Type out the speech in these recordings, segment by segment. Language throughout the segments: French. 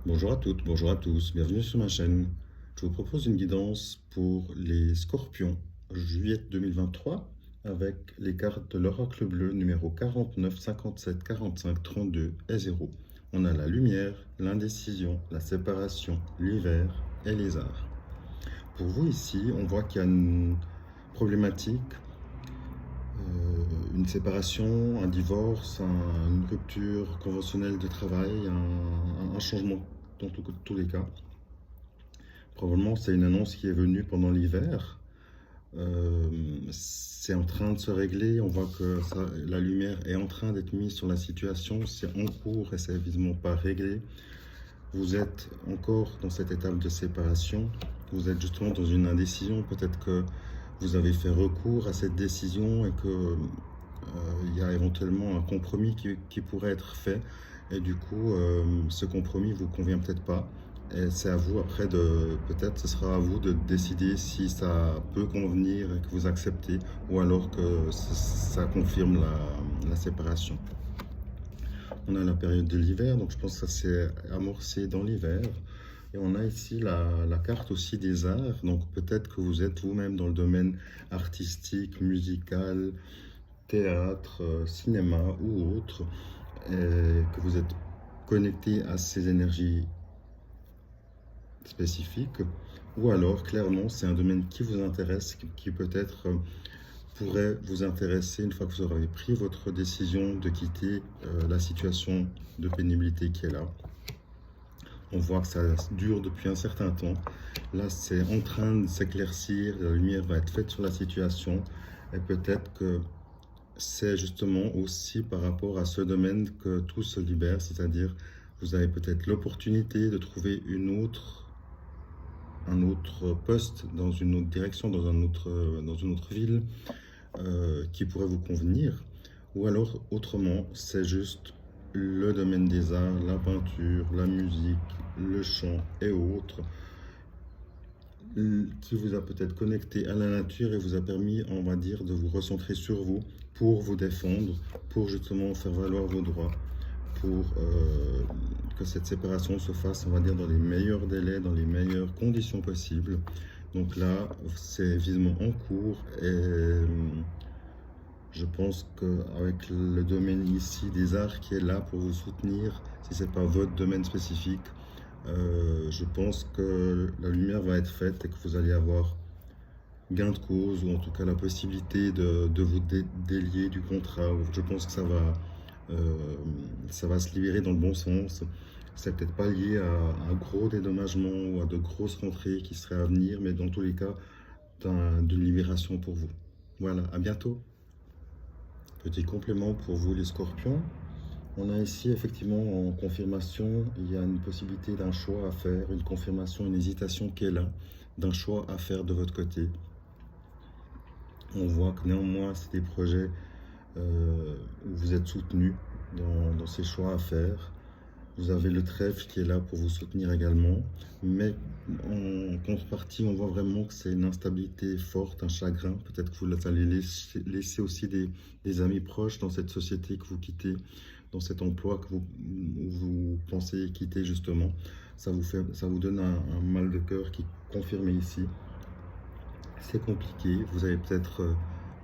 Bonjour à toutes, bonjour à tous, bienvenue sur ma chaîne. Je vous propose une guidance pour les Scorpions, juillet 2023, avec les cartes de l'oracle bleu numéro 49, 57, 45, 32 et 0. On a la lumière, l'indécision, la séparation, l'hiver et les arts. Pour vous ici, on voit qu'il y a une problématique, une séparation, un divorce, une rupture conventionnelle de travail, un changement dans tous les cas. Probablement, c'est une annonce qui est venue pendant l'hiver. C'est en train de se régler. On voit que la lumière est en train d'être mise sur la situation. C'est en cours et c'est évidemment pas réglé. Vous êtes encore dans cette étape de séparation. Vous êtes justement dans une indécision. Peut-être que vous avez fait recours à cette décision et que il y a éventuellement un compromis qui pourrait être fait. Et du coup, ce compromis vous convient peut-être pas. Et c'est à vous après peut-être ce sera à vous de décider si ça peut convenir et que vous acceptez ou alors que ça confirme la séparation. On a la période de l'hiver, donc je pense que ça s'est amorcé dans l'hiver. Et on a ici la carte aussi des arts, donc peut-être que vous êtes vous-même dans le domaine artistique, musical, théâtre, cinéma ou autre, et que vous êtes connecté à ces énergies spécifiques, ou alors clairement c'est un domaine qui vous intéresse, qui peut-être pourrait vous intéresser une fois que vous aurez pris votre décision de quitter la situation de pénibilité qui est là. On voit que ça dure depuis un certain temps. Là, c'est en train de s'éclaircir, la lumière va être faite sur la situation, et peut-être que c'est justement aussi par rapport à ce domaine que tout se libère, c'est-à-dire vous avez peut-être l'opportunité de trouver un autre poste dans une autre direction, dans une autre ville qui pourrait vous convenir. Ou alors autrement, c'est juste le domaine des arts, la peinture, la musique, le chant et autres qui vous a peut-être connecté à la nature et vous a permis, on va dire, de vous recentrer sur vous pour vous défendre, pour justement faire valoir vos droits, pour que cette séparation se fasse, on va dire, dans les meilleurs délais, dans les meilleures conditions possibles. Donc là, c'est visiblement en cours et je pense qu'avec le domaine ici des arts qui est là pour vous soutenir, si ce n'est pas votre domaine spécifique, je pense que la lumière va être faite et que vous allez avoir gain de cause ou en tout cas la possibilité de vous délier du contrat. Je pense que ça va se libérer dans le bon sens. C'est peut-être pas lié à un gros dédommagement ou à de grosses rentrées qui seraient à venir, mais dans tous les cas, d'une libération pour vous. Voilà, à bientôt. Petit complément pour vous les scorpions. On a ici effectivement en confirmation, il y a une possibilité d'un choix à faire, une confirmation, une hésitation qui est là, d'un choix à faire de votre côté. On voit que néanmoins c'est des projets où vous êtes soutenu dans ces choix à faire. Vous avez le trèfle qui est là pour vous soutenir également, mais en contrepartie, on voit vraiment que c'est une instabilité forte, un chagrin. Peut-être que vous allez laisser aussi des amis proches dans cette société que vous quittez, dans cet emploi où vous pensez quitter justement. Ça vous donne un mal de cœur qui est confirmé ici. C'est compliqué, vous avez peut-être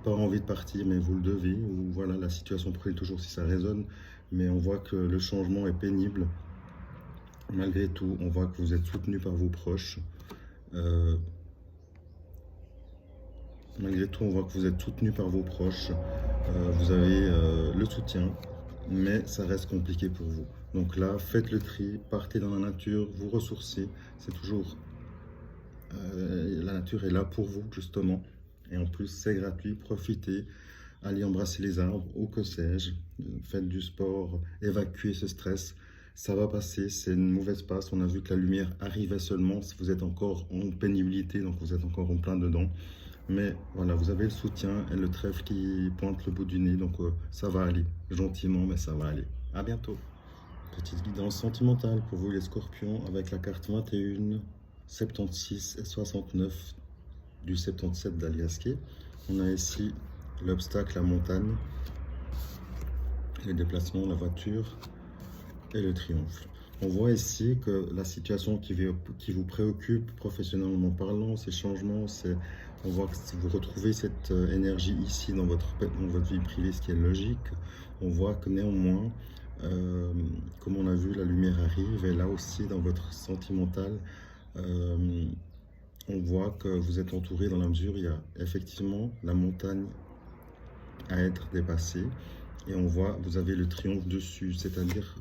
pas envie de partir, mais vous le devez, ou voilà, la situation prenez toujours si ça résonne, mais on voit que le changement est pénible. Malgré tout, on voit que vous êtes soutenu par vos proches. Malgré tout, on voit que vous êtes soutenu par vos proches. Vous avez le soutien, mais ça reste compliqué pour vous. Donc là, faites le tri, partez dans la nature, vous ressourcez. C'est toujours... la nature est là pour vous, justement. Et en plus, c'est gratuit, profitez. Allez embrasser les arbres, ou que sais-je. Faites du sport, évacuez ce stress. Ça va passer, c'est une mauvaise passe. On a vu que la lumière arrivait seulement si vous êtes encore en pénibilité, donc vous êtes encore en plein dedans. Mais voilà, vous avez le soutien et le trèfle qui pointe le bout du nez, donc ça va aller. Gentiment, mais ça va aller. À bientôt. Petite guidance sentimentale pour vous les scorpions avec la carte 21, 76 et 69 du 77 d'Aliasqué. On a ici l'obstacle, la montagne, les déplacements, la voiture et le triomphe. On voit ici que la situation qui vous préoccupe professionnellement parlant, ces changements, on voit que vous retrouvez cette énergie ici dans votre vie privée, ce qui est logique. On voit que néanmoins, comme on a vu, la lumière arrive et là aussi dans votre sentimental, euh, on voit que vous êtes entouré dans la mesure où il y a effectivement la montagne à être dépassée et on voit, vous avez le triomphe dessus, c'est-à-dire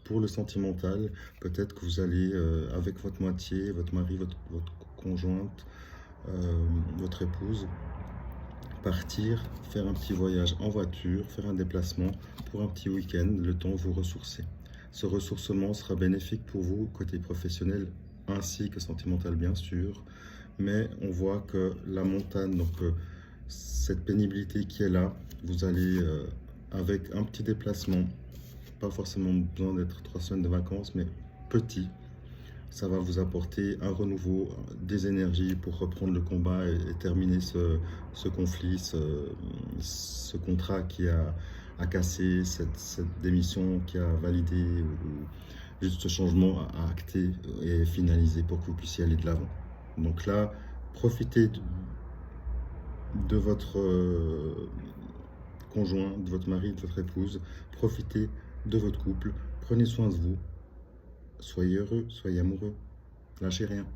pour le sentimental, peut-être que vous allez avec votre moitié, votre mari, votre conjointe, euh, votre épouse, partir, faire un petit voyage en voiture, faire un déplacement pour un petit week-end, le temps de vous ressourcer. Ce ressourcement sera bénéfique pour vous, côté professionnel ainsi que sentimental bien sûr, mais on voit que la montagne, donc cette pénibilité qui est là, vous allez avec un petit déplacement, pas forcément besoin d'être 3 semaines de vacances, mais petit, ça va vous apporter un renouveau, des énergies pour reprendre le combat et terminer ce conflit, ce contrat qui a cassé, cette démission qui a validé, ou juste ce changement à acter et finaliser pour que vous puissiez aller de l'avant. Donc là, profitez de votre conjoint, de votre mari, de votre épouse, profitez de votre couple, prenez soin de vous, soyez heureux, soyez amoureux, lâchez rien.